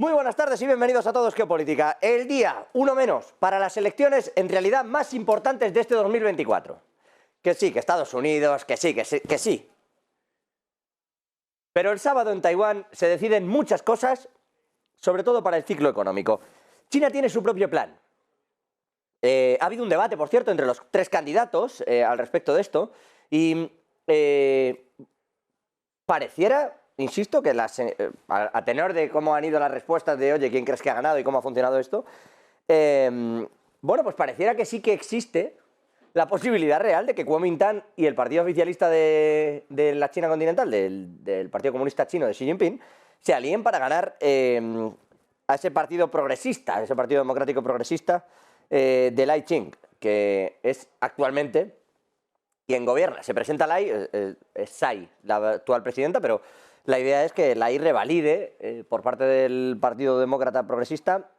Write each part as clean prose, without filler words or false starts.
Muy buenas tardes y bienvenidos a Todos Geopolítica. El día, uno menos, para las elecciones en realidad más importantes de este 2024. Que sí, que Estados Unidos, que sí, que sí, que sí. Pero el sábado en Taiwán se deciden muchas cosas, sobre todo para el ciclo económico. China tiene su propio plan. Ha habido un debate, por cierto, entre los tres candidatos al respecto de esto, y pareciera, insisto, que a tenor de cómo han ido las respuestas de, oye, ¿quién crees que ha ganado y cómo ha funcionado esto? Bueno, pues pareciera que sí que existe la posibilidad real de que Kuomintang y el partido oficialista de la China continental, del Partido Comunista Chino de Xi Jinping, se alíen para ganar a ese partido progresista, a ese partido democrático progresista de Lai Ching, que es actualmente quien gobierna. Se presenta Lai, es Tsai, la actual presidenta, pero la idea es que Lai revalide por parte del Partido Demócrata Progresista,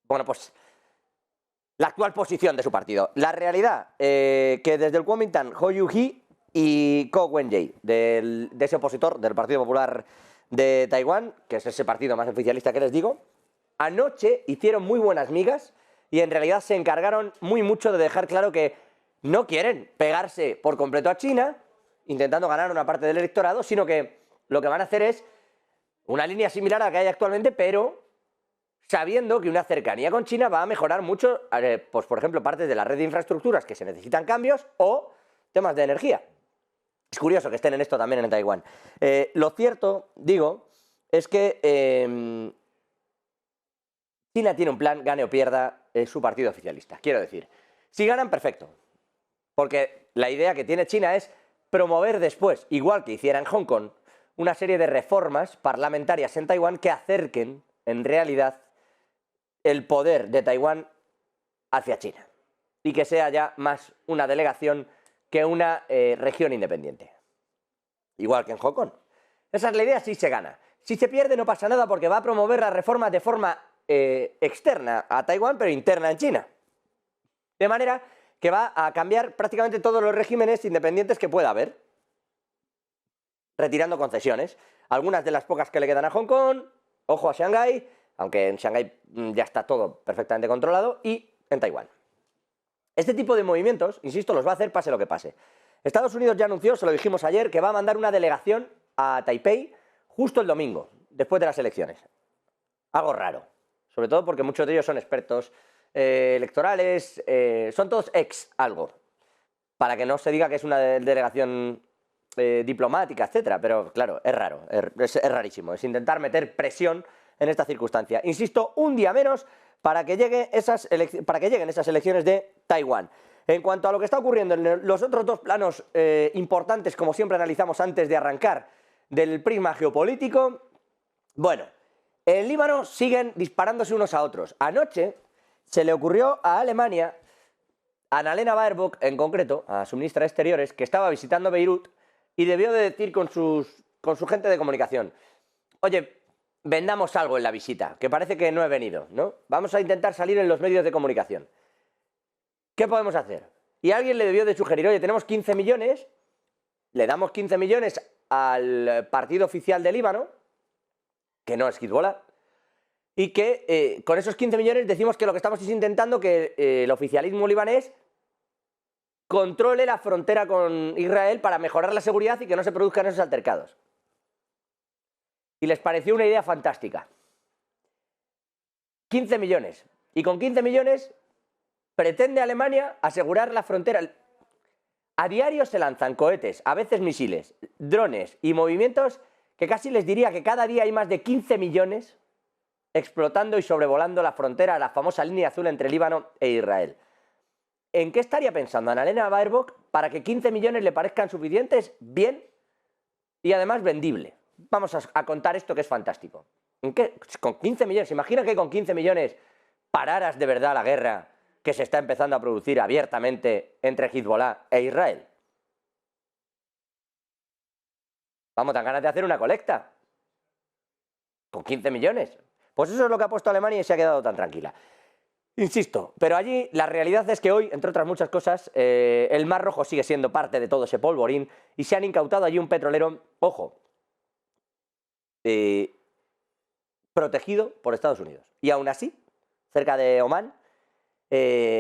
bueno, pues la actual posición de su partido. La realidad, que desde el Kuomintang, Hou Yu-hi y Ko Wen-je, de ese opositor del Partido Popular de Taiwán, que es ese partido más oficialista que les digo, anoche hicieron muy buenas migas y en realidad se encargaron muy mucho de dejar claro que no quieren pegarse por completo a China, intentando ganar una parte del electorado, sino que lo que van a hacer es una línea similar a la que hay actualmente, pero sabiendo que una cercanía con China va a mejorar mucho, pues por ejemplo, partes de la red de infraestructuras que se necesitan cambios o temas de energía. Es curioso que estén en esto también en Taiwán. Lo cierto, digo, es que China tiene un plan, gane o pierda su partido oficialista. Quiero decir, si ganan, perfecto. Porque la idea que tiene China es promover después, igual que hiciera en Hong Kong, una serie de reformas parlamentarias en Taiwán que acerquen, en realidad, el poder de Taiwán hacia China. Y que sea ya más una delegación que una región independiente. Igual que en Hong Kong. Esa es la idea si se gana. Si se pierde no pasa nada porque va a promover las reformas de forma externa a Taiwán, pero interna en China. De manera que va a cambiar prácticamente todos los regímenes independientes que pueda haber, retirando concesiones. Algunas de las pocas que le quedan a Hong Kong, ojo a Shanghái, aunque en Shanghái ya está todo perfectamente controlado, y en Taiwán. Este tipo de movimientos, insisto, los va a hacer pase lo que pase. Estados Unidos ya anunció, se lo dijimos ayer, que va a mandar una delegación a Taipei justo el domingo, después de las elecciones. Algo raro, sobre todo porque muchos de ellos son expertos electorales, son todos ex algo, para que no se diga que es una delegación diplomática, etcétera, pero claro, es raro, es rarísimo, es intentar meter presión en esta circunstancia. Insisto, un día menos para que lleguen esas elecciones de Taiwán. En cuanto a lo que está ocurriendo en los otros dos planos importantes, como siempre analizamos antes de arrancar del prisma geopolítico, bueno, en Líbano siguen disparándose unos a otros. Anoche se le ocurrió a Alemania, a Annalena Baerbock en concreto, a su ministra de Exteriores, que estaba visitando Beirut y debió de decir con su gente de comunicación, oye, vendamos algo en la visita, que parece que no he venido, ¿no? Vamos a intentar salir en los medios de comunicación. ¿Qué podemos hacer? Y alguien le debió de sugerir, oye, tenemos 15 millones, le damos 15 millones al partido oficial de Líbano, que no es Hezbollah, y que con esos 15 millones decimos que lo que estamos es intentando que el oficialismo libanés controle la frontera con Israel para mejorar la seguridad y que no se produzcan esos altercados. Y les pareció una idea fantástica. 15 millones. Y con 15 millones pretende Alemania asegurar la frontera. A diario se lanzan cohetes, a veces misiles, drones y movimientos que casi les diría que cada día hay más de 15 millones explotando y sobrevolando la frontera, la famosa línea azul entre Líbano e Israel. ¿En qué estaría pensando Annalena Baerbock para que 15 millones le parezcan suficientes, bien y además vendible? Vamos a contar esto que es fantástico. ¿En qué? Con 15 millones, imagina que con 15 millones pararas de verdad la guerra que se está empezando a producir abiertamente entre Hezbollah e Israel. Vamos, tan ganas de hacer una colecta. Con 15 millones. Pues eso es lo que ha puesto Alemania y se ha quedado tan tranquila. Insisto, pero allí la realidad es que hoy, entre otras muchas cosas, el Mar Rojo sigue siendo parte de todo ese polvorín y se han incautado allí un petrolero, ojo, protegido por Estados Unidos. Y aún así, cerca de Omán,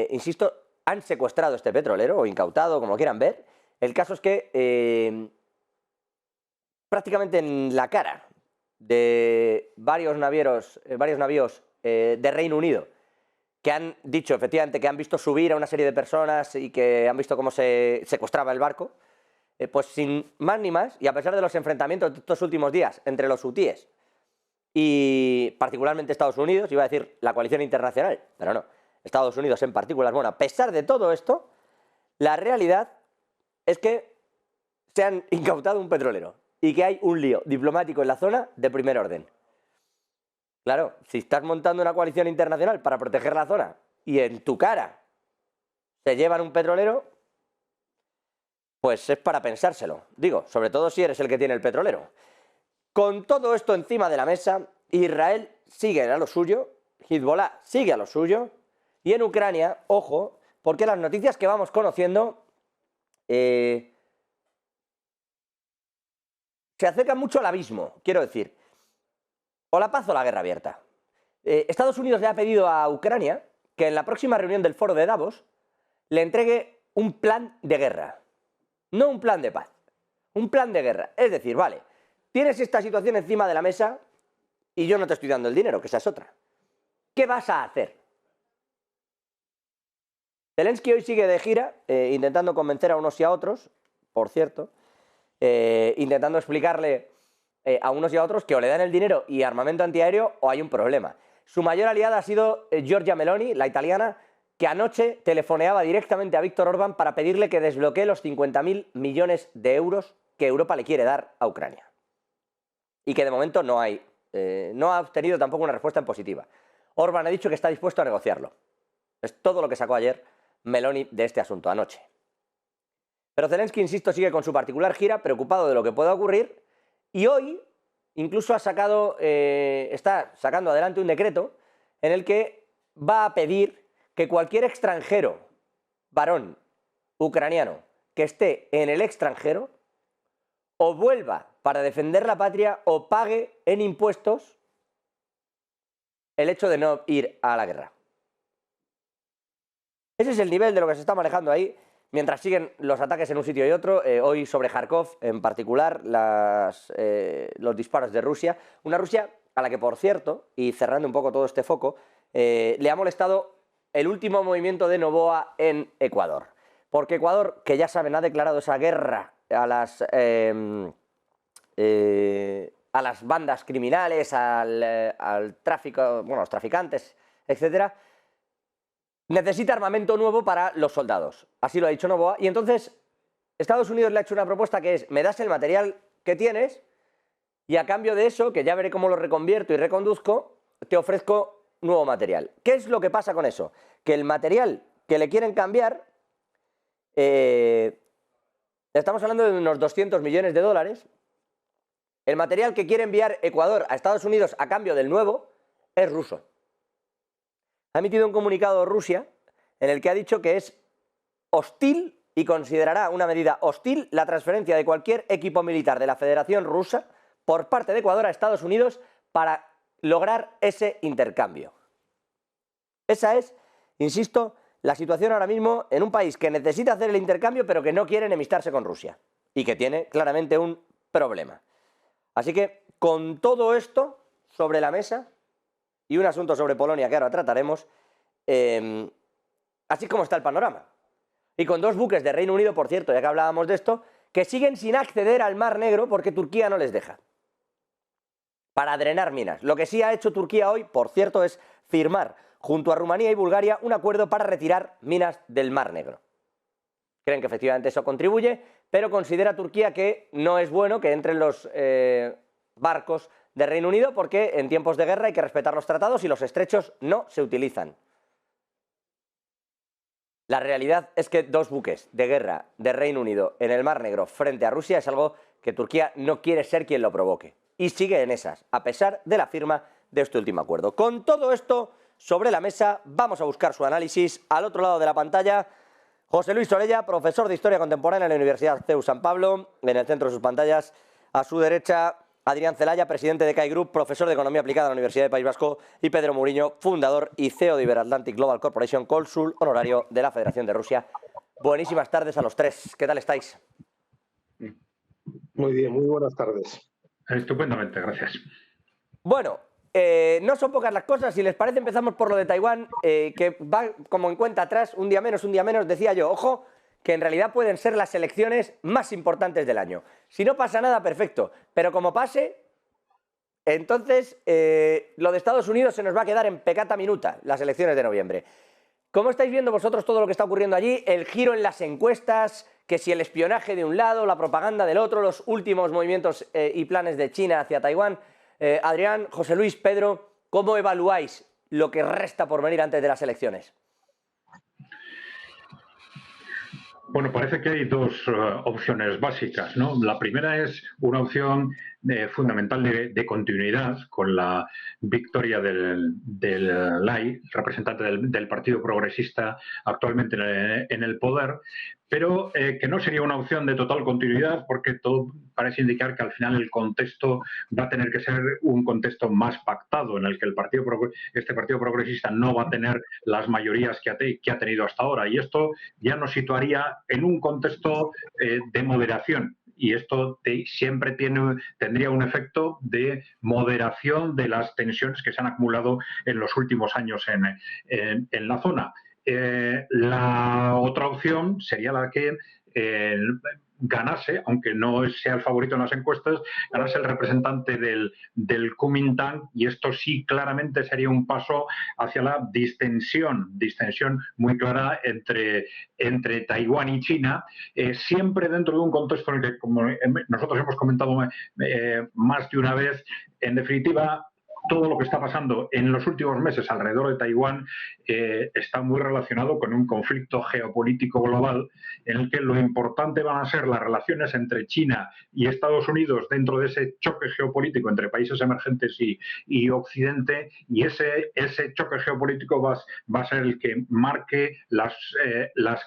insisto, han secuestrado este petrolero, o incautado, como lo quieran ver. El caso es que prácticamente en la cara de varios navíos de Reino Unido, que han dicho efectivamente que han visto subir a una serie de personas y que han visto cómo se secuestraba el barco, pues sin más ni más, y a pesar de los enfrentamientos de estos últimos días entre los hutíes y particularmente Estados Unidos, iba a decir la coalición internacional, pero no, Estados Unidos en particular, bueno, a pesar de todo esto, la realidad es que se han incautado un petrolero y que hay un lío diplomático en la zona de primer orden. Claro, si estás montando una coalición internacional para proteger la zona y en tu cara te llevan un petrolero, pues es para pensárselo. Digo, sobre todo si eres el que tiene el petrolero. Con todo esto encima de la mesa, Israel sigue a lo suyo, Hezbollah sigue a lo suyo, y en Ucrania, ojo, porque las noticias que vamos conociendo se acercan mucho al abismo, quiero decir. O la paz o la guerra abierta. Estados Unidos le ha pedido a Ucrania que en la próxima reunión del foro de Davos le entregue un plan de guerra. No un plan de paz, un plan de guerra. Es decir, vale, tienes esta situación encima de la mesa y yo no te estoy dando el dinero, que esa es otra. ¿Qué vas a hacer? Zelensky hoy sigue de gira, intentando convencer a unos y a otros, por cierto, intentando explicarle a unos y a otros que o le dan el dinero y armamento antiaéreo o hay un problema. Su mayor aliada ha sido Giorgia Meloni, la italiana, que anoche telefoneaba directamente a Víctor Orbán para pedirle que desbloquee los 50.000 millones de euros que Europa le quiere dar a Ucrania. Y que de momento no ha obtenido tampoco una respuesta en positiva. Orbán ha dicho que está dispuesto a negociarlo. Es todo lo que sacó ayer Meloni de este asunto, anoche. Pero Zelensky, insisto, sigue con su particular gira, preocupado de lo que pueda ocurrir, y hoy incluso está sacando adelante un decreto en el que va a pedir que cualquier extranjero, varón, ucraniano, que esté en el extranjero, o vuelva para defender la patria o pague en impuestos el hecho de no ir a la guerra. Ese es el nivel de lo que se está manejando ahí, mientras siguen los ataques en un sitio y otro, hoy sobre Kharkov en particular, los disparos de Rusia. Una Rusia a la que, por cierto, y cerrando un poco todo este foco, le ha molestado el último movimiento de Noboa en Ecuador. Porque Ecuador, que ya saben, ha declarado esa guerra a las bandas criminales, al tráfico, bueno, a los traficantes, etcétera, necesita armamento nuevo para los soldados. Así lo ha dicho Noboa. Y entonces Estados Unidos le ha hecho una propuesta que es: me das el material que tienes y a cambio de eso, que ya veré cómo lo reconvierto y reconduzco, te ofrezco nuevo material. ¿Qué es lo que pasa con eso? Que el material que le quieren cambiar, estamos hablando de unos 200 millones de dólares. El material que quiere enviar Ecuador a Estados Unidos a cambio del nuevo es ruso. Ha emitido un comunicado Rusia en el que ha dicho que es hostil y considerará una medida hostil la transferencia de cualquier equipo militar de la Federación Rusa por parte de Ecuador a Estados Unidos para lograr ese intercambio. Esa es, insisto, la situación ahora mismo en un país que necesita hacer el intercambio pero que no quiere enemistarse con Rusia y que tiene claramente un problema. Así que con todo esto sobre la mesa y un asunto sobre Polonia que ahora trataremos, así como está el panorama. Y con dos buques de Reino Unido, por cierto, ya que hablábamos de esto, que siguen sin acceder al Mar Negro porque Turquía no les deja, para drenar minas. Lo que sí ha hecho Turquía hoy, por cierto, es firmar junto a Rumanía y Bulgaria un acuerdo para retirar minas del Mar Negro. Creen que efectivamente eso contribuye, pero considera Turquía que no es bueno que entren los barcos de Reino Unido porque en tiempos de guerra hay que respetar los tratados y los estrechos no se utilizan. La realidad es que dos buques de guerra de Reino Unido en el Mar Negro frente a Rusia es algo que Turquía no quiere ser quien lo provoque. Y sigue en esas, a pesar de la firma de este último acuerdo. Con todo esto sobre la mesa, vamos a buscar su análisis. Al otro lado de la pantalla, José Luis Orella, profesor de Historia Contemporánea en la Universidad CEU San Pablo, en el centro de sus pantallas. A su derecha, Adrián Celaya, presidente de CAI Group, profesor de Economía Aplicada en la Universidad del País Vasco, y Pedro Muriño, fundador y CEO de Iberatlantic Global Corporation, cónsul honorario de la Federación de Rusia. Buenísimas tardes a los tres. ¿Qué tal estáis? Muy bien, muy buenas tardes. Estupendamente, gracias. Bueno, no son pocas las cosas. Si les parece, empezamos por lo de Taiwán, que va como en cuenta atrás, un día menos, decía yo, ojo, que en realidad pueden ser las elecciones más importantes del año. Si no pasa nada, perfecto, pero como pase, entonces lo de Estados Unidos se nos va a quedar en pecata minuta, las elecciones de noviembre. ¿Cómo estáis viendo vosotros todo lo que está ocurriendo allí? El giro en las encuestas, que si el espionaje de un lado, la propaganda del otro, los últimos movimientos y planes de China hacia Taiwán. Adrián, José Luis, Pedro, ¿cómo evaluáis lo que resta por venir antes de las elecciones? Bueno, parece que hay dos opciones básicas, ¿no? La primera es una opción fundamental de continuidad con la victoria del Lai, representante del Partido Progresista actualmente en el poder, pero que no sería una opción de total continuidad porque todo parece indicar que al final el contexto va a tener que ser un contexto más pactado en el que este Partido Progresista no va a tener las mayorías que ha tenido hasta ahora, y esto ya nos situaría en un contexto de moderación. Y esto siempre tendría un efecto de moderación de las tensiones que se han acumulado en los últimos años en la zona. La otra opción sería la que ganase, aunque no sea el favorito en las encuestas, ganase el representante del Kuomintang, y esto sí claramente sería un paso hacia la distensión muy clara entre Taiwán y China, siempre dentro de un contexto en el que, como nosotros hemos comentado más de una vez, en definitiva, todo lo que está pasando en los últimos meses alrededor de Taiwán está muy relacionado con un conflicto geopolítico global en el que lo importante van a ser las relaciones entre China y Estados Unidos dentro de ese choque geopolítico entre países emergentes y Occidente, y ese choque geopolítico va a ser el que marque las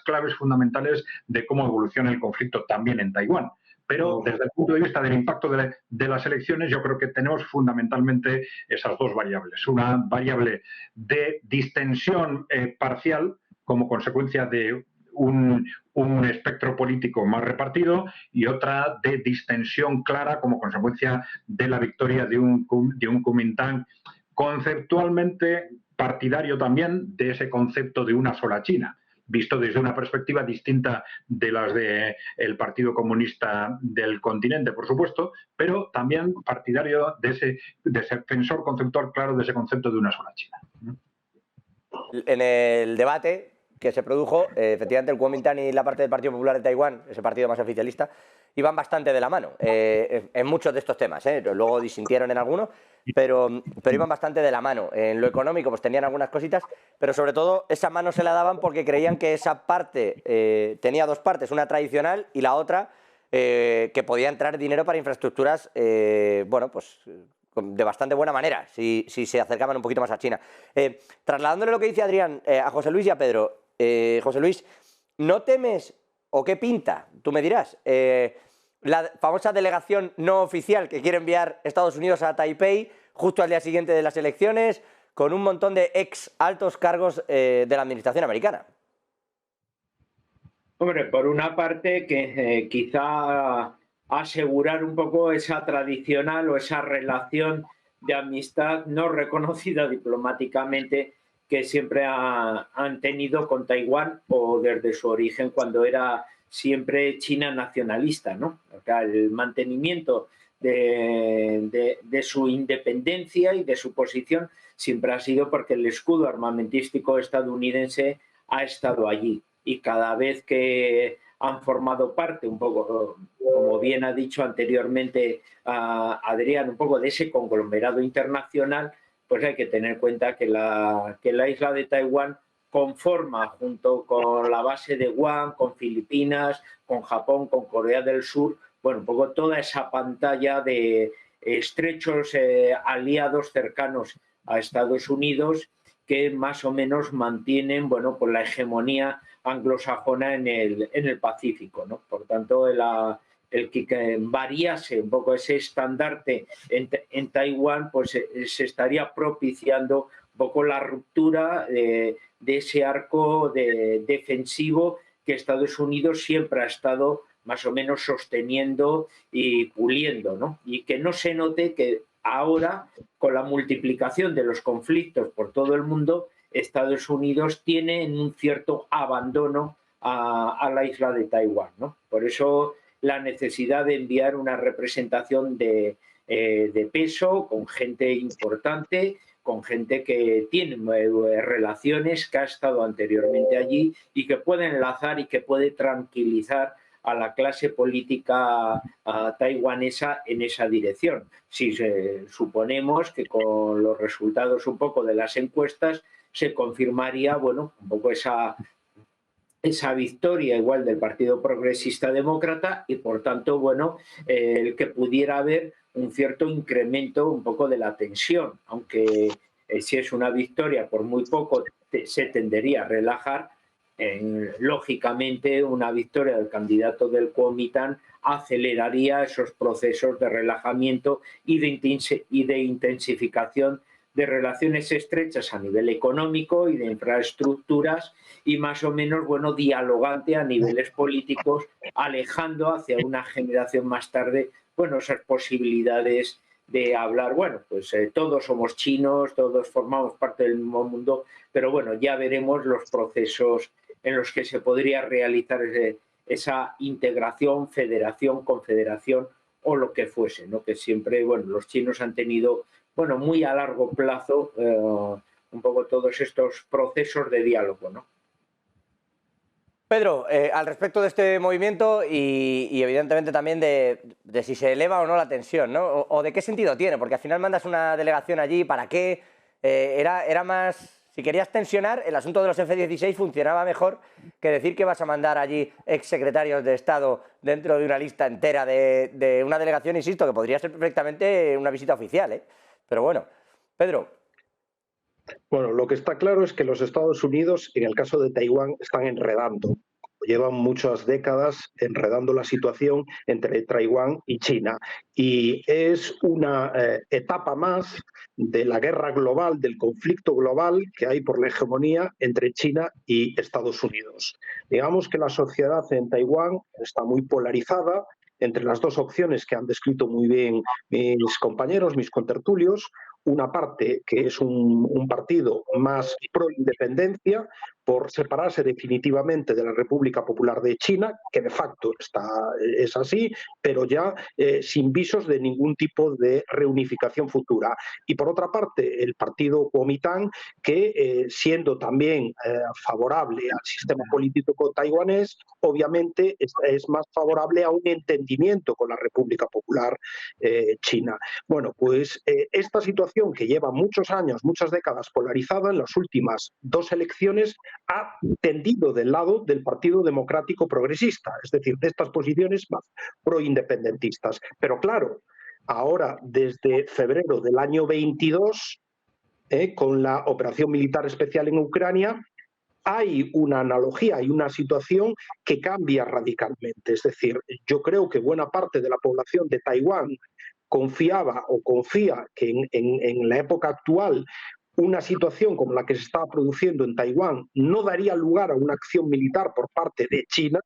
claves fundamentales de cómo evoluciona el conflicto también en Taiwán. Pero desde el punto de vista del impacto de las elecciones, yo creo que tenemos fundamentalmente esas dos variables. Una variable de distensión parcial como consecuencia de un espectro político más repartido, y otra de distensión clara como consecuencia de la victoria de un Kuomintang conceptualmente partidario también de ese concepto de una sola China, visto desde una perspectiva distinta de las del Partido Comunista del continente, por supuesto, pero también partidario de ese defensor conceptual claro de ese concepto de una sola China. En el debate que se produjo, efectivamente el Kuomintang y la parte del Partido Popular de Taiwán, ese partido más oficialista, iban bastante de la mano en muchos de estos temas. Luego disintieron en algunos, pero iban bastante de la mano. En lo económico pues tenían algunas cositas, pero sobre todo esa mano se la daban porque creían que esa parte tenía dos partes, una tradicional y la otra que podía entrar dinero para infraestructuras, bueno, pues de bastante buena manera, si se acercaban un poquito más a China. Trasladándole lo que dice Adrián a José Luis y a Pedro, José Luis, ¿no temes, o qué pinta, tú me dirás, la famosa delegación no oficial que quiere enviar Estados Unidos a Taipei justo al día siguiente de las elecciones, con un montón de ex altos cargos de la administración americana? Hombre, por una parte que quizá asegurar un poco esa tradicional o esa relación de amistad no reconocida diplomáticamente que siempre han tenido con Taiwán, o desde su origen cuando era siempre China nacionalista, ¿no? O sea, el mantenimiento de su independencia y de su posición siempre ha sido porque el escudo armamentístico estadounidense ha estado allí, y cada vez que han formado parte, un poco, como bien ha dicho anteriormente Adrián, un poco de ese conglomerado internacional, pues hay que tener en cuenta que la isla de Taiwán conforma, junto con la base de Guam, con Filipinas, con Japón, con Corea del Sur, bueno, un poco toda esa pantalla de estrechos aliados cercanos a Estados Unidos, que más o menos mantienen, bueno, pues la hegemonía anglosajona en el Pacífico, ¿no? Por tanto, el que variase un poco ese estandarte en Taiwán, pues se estaría propiciando un poco la ruptura de ese arco defensivo que Estados Unidos siempre ha estado más o menos sosteniendo y puliendo, ¿no? Y que no se note que ahora, con la multiplicación de los conflictos por todo el mundo, Estados Unidos tiene un cierto abandono a la isla de Taiwán, ¿no? Por eso la necesidad de enviar una representación de peso, con gente importante, con gente que tiene relaciones, que ha estado anteriormente allí y que puede enlazar y que puede tranquilizar a la clase política taiwanesa en esa dirección. Si suponemos que con los resultados un poco de las encuestas se confirmaría, bueno, un poco esa victoria igual del Partido Progresista Demócrata y, por tanto, bueno, el que pudiera haber un cierto incremento un poco de la tensión, aunque si es una victoria por muy poco se tendería a relajar. Lógicamente, una victoria del candidato del Kuomintang aceleraría esos procesos de relajamiento y de intensificación de relaciones estrechas a nivel económico y de infraestructuras y más o menos, bueno, dialogante a niveles políticos, alejando hacia una generación más tarde, bueno, esas posibilidades de hablar, bueno, pues todos somos chinos, todos formamos parte del mismo mundo, pero bueno, ya veremos los procesos en los que se podría realizar esa integración, federación, confederación o lo que fuese, ¿no? Que siempre, bueno, los chinos han tenido, bueno, muy a largo plazo un poco todos estos procesos de diálogo, ¿no? Pedro, al respecto de este movimiento y evidentemente también de si se eleva o no la tensión, ¿no? O de qué sentido tiene, porque al final mandas una delegación allí, ¿para qué? Era más... Si querías tensionar, el asunto de los F-16 funcionaba mejor que decir que vas a mandar allí exsecretarios de Estado dentro de una lista entera de una delegación, insisto, que podría ser perfectamente una visita oficial, ¿eh? Pero bueno, Pedro. Bueno, lo que está claro es que los Estados Unidos, en el caso de Taiwán, están enredando. Llevan muchas décadas enredando la situación entre Taiwán y China. Y es una etapa más de la guerra global, del conflicto global que hay por la hegemonía entre China y Estados Unidos. Digamos que la sociedad en Taiwán está muy polarizada entre las dos opciones que han descrito muy bien mis compañeros, mis contertulios. Una parte que es un partido más pro-independencia, por separarse definitivamente de la República Popular de China, que de facto es así, pero ya sin visos de ningún tipo de reunificación futura. Y por otra parte, el partido Kuomintang, que siendo también favorable al sistema político taiwanés, obviamente es más favorable a un entendimiento con la República Popular China. Bueno, pues esta situación que lleva muchos años, muchas décadas polarizada, en las últimas dos elecciones ha tendido del lado del Partido Democrático Progresista, es decir, de estas posiciones más proindependentistas. Pero claro, ahora desde febrero del año 22, con la operación militar especial en Ucrania, hay una analogía, hay una situación que cambia radicalmente. Es decir, yo creo que buena parte de la población de Taiwán confiaba o confía que en la época actual una situación como la que se estaba produciendo en Taiwán no daría lugar a una acción militar por parte de China.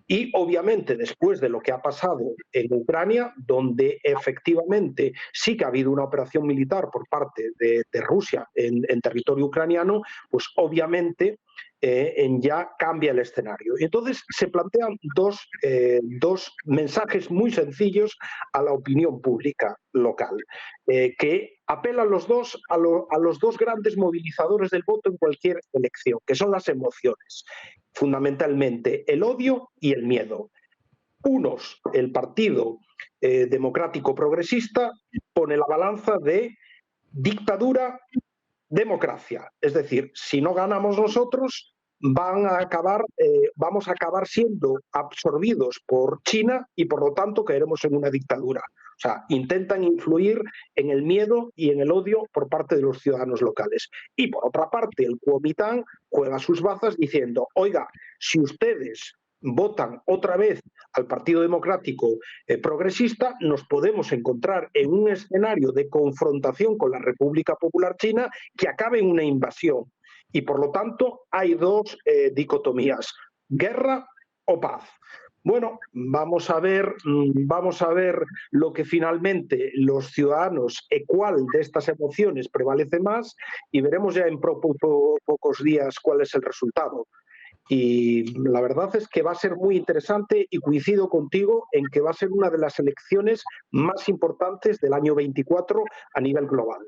Y obviamente después de lo que ha pasado en Ucrania, donde efectivamente sí que ha habido una operación militar por parte de Rusia en territorio ucraniano, pues obviamente ya cambia el escenario. Y entonces se plantean dos mensajes muy sencillos a la opinión pública local, que apelan los dos a los dos grandes movilizadores del voto en cualquier elección, que son las emociones, fundamentalmente el odio y el miedo. Unos, el Partido Democrático Progresista, pone la balanza de dictadura, democracia. Es decir, si no ganamos nosotros, vamos a acabar siendo absorbidos por China y por lo tanto caeremos en una dictadura. O sea, intentan influir en el miedo y en el odio por parte de los ciudadanos locales. Y por otra parte, el Kuomintang juega sus bazas diciendo, oiga, si ustedes votan otra vez al Partido Democrático Progresista, nos podemos encontrar en un escenario de confrontación con la República Popular China que acabe en una invasión. Y por lo tanto hay dos dicotomías: guerra o paz. Bueno, vamos a ver lo que finalmente los ciudadanos, cuál de estas emociones prevalece más, y veremos ya en pocos días cuál es el resultado. Y la verdad es que va a ser muy interesante, y coincido contigo en que va a ser una de las elecciones más importantes del año 24 a nivel global.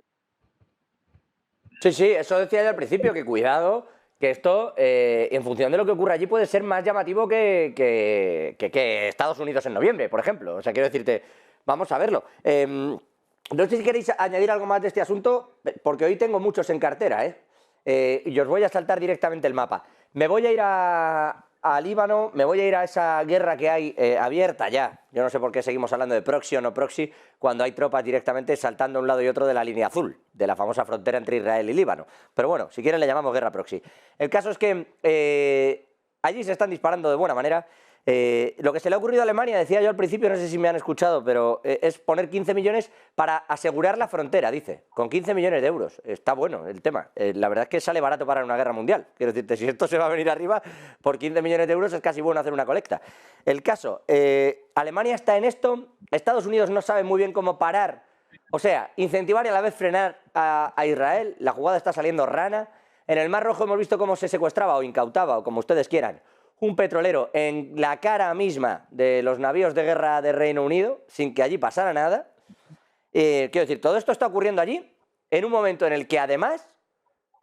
Sí, sí, eso decía yo al principio, que cuidado, que esto, en función de lo que ocurra allí, puede ser más llamativo que Estados Unidos en noviembre, por ejemplo. O sea, quiero decirte, vamos a verlo. No sé si queréis añadir algo más de este asunto, porque hoy tengo muchos en cartera, y os voy a saltar directamente el mapa. Me voy a ir a Líbano, me voy a ir a esa guerra que hay abierta ya. Yo no sé por qué seguimos hablando de proxy o no proxy cuando hay tropas directamente saltando a un lado y otro de la línea azul, de la famosa frontera entre Israel y Líbano. Pero bueno, si quieren le llamamos guerra proxy. El caso es que allí se están disparando de buena manera. Lo que se le ha ocurrido a Alemania, decía yo al principio, no sé si me han escuchado, pero es poner 15 millones para asegurar la frontera, dice, con 15 millones de euros. Está bueno el tema. La verdad es que sale barato para una guerra mundial. Quiero decirte, si esto se va a venir arriba, por 15 millones de euros es casi bueno hacer una colecta. El caso, Alemania está en esto, Estados Unidos no sabe muy bien cómo parar, o sea, incentivar y a la vez frenar a Israel. La jugada está saliendo rana. En el Mar Rojo hemos visto cómo se secuestraba o incautaba, o como ustedes quieran, un petrolero en la cara misma de los navíos de guerra de Reino Unido, sin que allí pasara nada. Quiero decir, todo esto está ocurriendo allí en un momento en el que además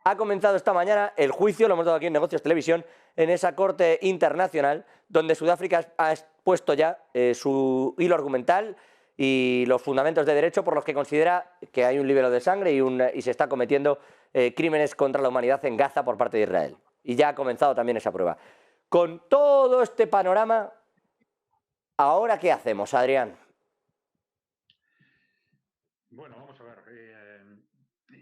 ha comenzado esta mañana el juicio, lo hemos dado aquí en Negocios Televisión, en esa corte internacional, donde Sudáfrica ha expuesto ya su hilo argumental y los fundamentos de derecho por los que considera que hay un libelo de sangre y se está cometiendo crímenes contra la humanidad en Gaza por parte de Israel. Y ya ha comenzado también esa prueba. Con todo este panorama, ¿ahora qué hacemos, Adrián? Bueno, vamos a ver.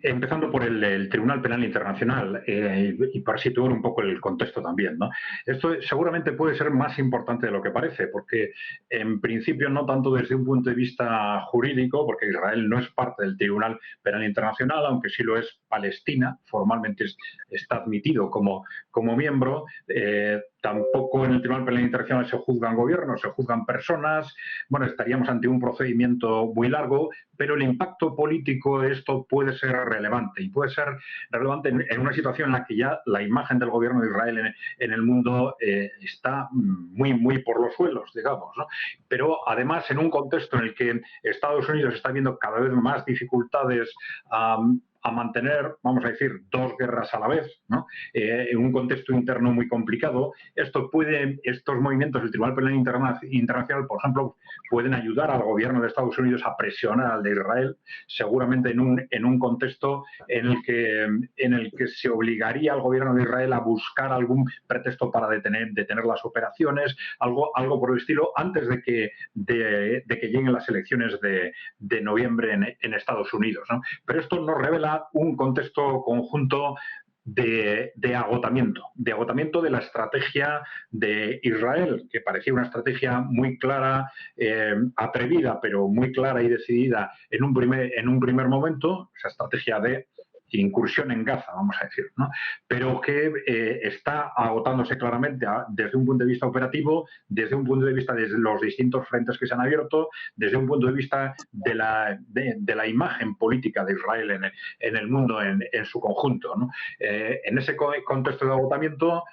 Empezando por el Tribunal Penal Internacional y para situar un poco el contexto también, ¿no? Esto seguramente puede ser más importante de lo que parece, porque en principio no tanto desde un punto de vista jurídico, porque Israel no es parte del Tribunal Penal Internacional, aunque sí lo es Palestina, formalmente está admitido como miembro. Tampoco en el Tribunal Penal Internacional se juzgan gobiernos, se juzgan personas. Bueno, estaríamos ante un procedimiento muy largo, pero el impacto político de esto puede ser relevante, y puede ser relevante en una situación en la que ya la imagen del gobierno de Israel en el mundo está muy por los suelos, digamos, ¿no? Pero además en un contexto en el que Estados Unidos está viendo cada vez más dificultades a mantener, vamos a decir, dos guerras a la vez, ¿no? En un contexto interno muy complicado. Estos movimientos del Tribunal Penal Internacional, por ejemplo, pueden ayudar al gobierno de Estados Unidos a presionar al de Israel, seguramente en un contexto en el que se obligaría al gobierno de Israel a buscar algún pretexto para detener las operaciones, algo por el estilo, antes de que lleguen las elecciones de noviembre en Estados Unidos, ¿no? Pero esto nos revela un contexto conjunto de agotamiento de la estrategia de Israel, que parecía una estrategia muy clara, atrevida, pero muy clara y decidida en un primer momento, esa estrategia de incursión en Gaza, vamos a decir, ¿no? Pero que está agotándose claramente desde un punto de vista operativo, desde un punto de vista de los distintos frentes que se han abierto, desde un punto de vista de la imagen política de Israel en el mundo en su conjunto, ¿no? En ese contexto de agotamiento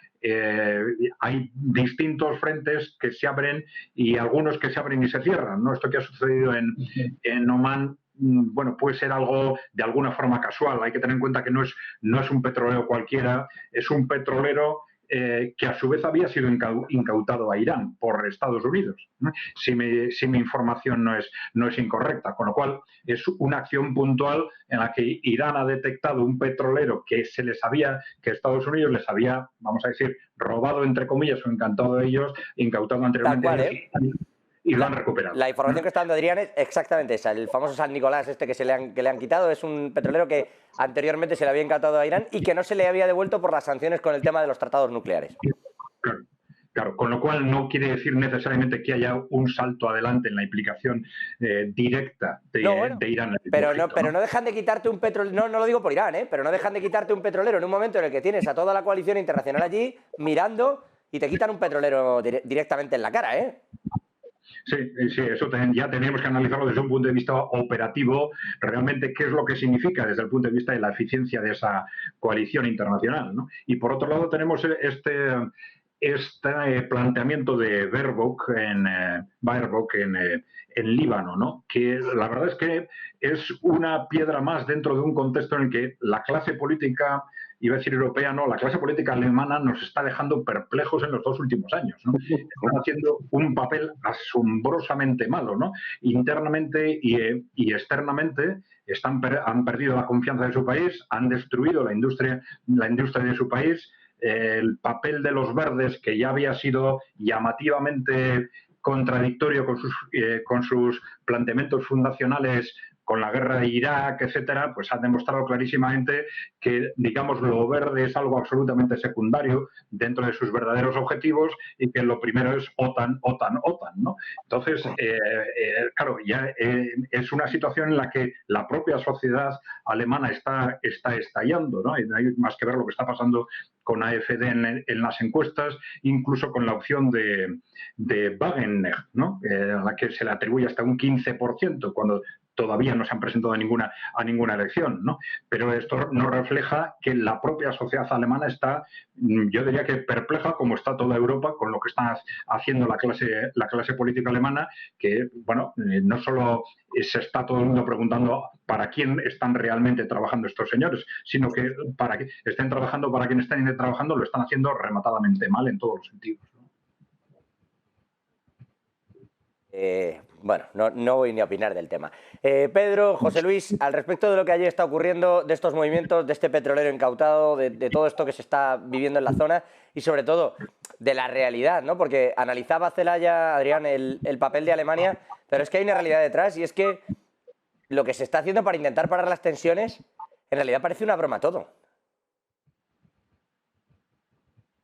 hay distintos frentes que se abren y algunos que se abren y se cierran, ¿no? Esto que ha sucedido en Omán, bueno, puede ser algo de alguna forma casual. Hay que tener en cuenta que no es un petrolero cualquiera, es un petrolero que a su vez había sido incautado a Irán por Estados Unidos, ¿no? Si mi información no es incorrecta, con lo cual es una acción puntual en la que Irán ha detectado un petrolero que que Estados Unidos les había, vamos a decir, robado entre comillas o incautado anteriormente. Tal cual, Y lo han recuperado. La información que está dando Adrián es exactamente esa. El famoso San Nicolás que le han quitado es un petrolero que anteriormente se le había incautado a Irán y que no se le había devuelto por las sanciones con el tema de los tratados nucleares. Claro. Claro, con lo cual no quiere decir necesariamente que haya un salto adelante en la implicación directa de Irán en el conflicto, pero no dejan de quitarte un petrolero, no lo digo por Irán, pero no dejan de quitarte un petrolero en un momento en el que tienes a toda la coalición internacional allí mirando y te quitan un petrolero directamente en la cara, ¿eh? Sí, eso ya tenemos que analizarlo desde un punto de vista operativo, realmente qué es lo que significa desde el punto de vista de la eficiencia de esa coalición internacional, ¿no? Y por otro lado tenemos este planteamiento de Baerbock en Líbano, ¿no? Que la verdad es que es una piedra más dentro de un contexto en el que la clase política, iba a decir europea, no, la clase política alemana nos está dejando perplejos en los 2 últimos años, ¿no? Están haciendo un papel asombrosamente malo, ¿no? Internamente y externamente han perdido la confianza de su país, han destruido la industria de su país. El papel de los verdes, que ya había sido llamativamente contradictorio con sus planteamientos fundacionales, con la guerra de Irak, etcétera, pues ha demostrado clarísimamente que, digamos, lo verde es algo absolutamente secundario dentro de sus verdaderos objetivos y que lo primero es OTAN, ¿no? Entonces, claro, ya es una situación en la que la propia sociedad alemana está estallando, ¿no? Y no hay más que ver lo que está pasando con AfD en las encuestas, incluso con la opción de Wagener, ¿no? A la que se le atribuye hasta un 15%, cuando todavía no se han presentado a ninguna elección, ¿no? Pero esto nos refleja que la propia sociedad alemana está, yo diría que perpleja, como está toda Europa, con lo que está haciendo la clase política alemana, que, bueno, no solo se está todo el mundo preguntando para quién están realmente trabajando estos señores, sino que para que estén trabajando, para quien estén trabajando, lo están haciendo rematadamente mal en todos los sentidos, ¿no? Bueno, no voy ni a opinar del tema. Pedro, José Luis, al respecto de lo que allí está ocurriendo, de estos movimientos, de este petrolero incautado, de todo esto que se está viviendo en la zona y sobre todo de la realidad, ¿no? Porque analizaba Celaya, Adrián, el papel de Alemania, pero es que hay una realidad detrás y es que lo que se está haciendo para intentar parar las tensiones, en realidad parece una broma todo.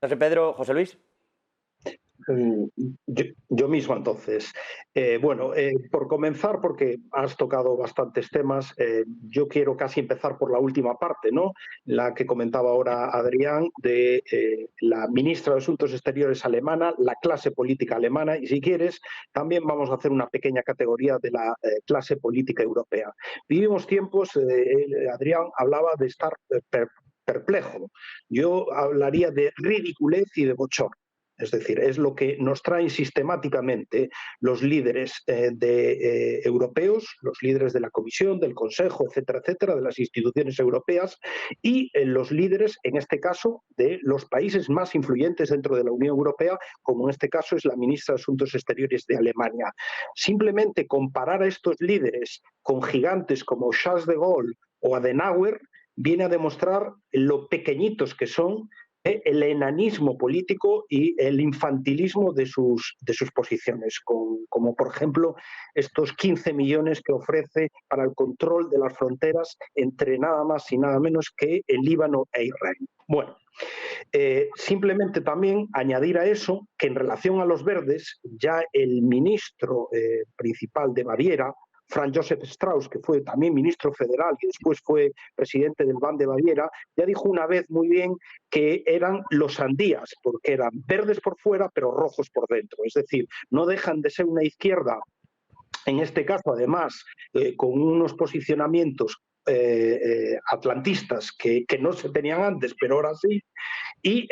No sé, Pedro, José Luis. Yo mismo, entonces. Por comenzar, porque has tocado bastantes temas, yo quiero casi empezar por la última parte, ¿no? La que comentaba ahora Adrián, de la ministra de Asuntos Exteriores alemana, la clase política alemana, y si quieres, también vamos a hacer una pequeña categoría de la clase política europea. Vivimos tiempos, Adrián hablaba de estar perplejo. Yo hablaría de ridiculez y de bochorno. Es decir, es lo que nos traen sistemáticamente los líderes europeos, los líderes de la Comisión, del Consejo, etcétera, etcétera, de las instituciones europeas y los líderes, en este caso, de los países más influyentes dentro de la Unión Europea, como en este caso es la ministra de Asuntos Exteriores de Alemania. Simplemente comparar a estos líderes con gigantes como Charles de Gaulle o Adenauer viene a demostrar lo pequeñitos que son, el enanismo político y el infantilismo de sus posiciones, como por ejemplo estos 15 millones que ofrece para el control de las fronteras entre nada más y nada menos que el Líbano e Israel. Bueno, simplemente también añadir a eso que en relación a los verdes, ya el ministro principal de Baviera, Franz Josef Strauss, que fue también ministro federal y después fue presidente del BAN de Baviera, ya dijo una vez muy bien que eran los sandías, porque eran verdes por fuera pero rojos por dentro. Es decir, no dejan de ser una izquierda, en este caso además con unos posicionamientos atlantistas que no se tenían antes, pero ahora sí, y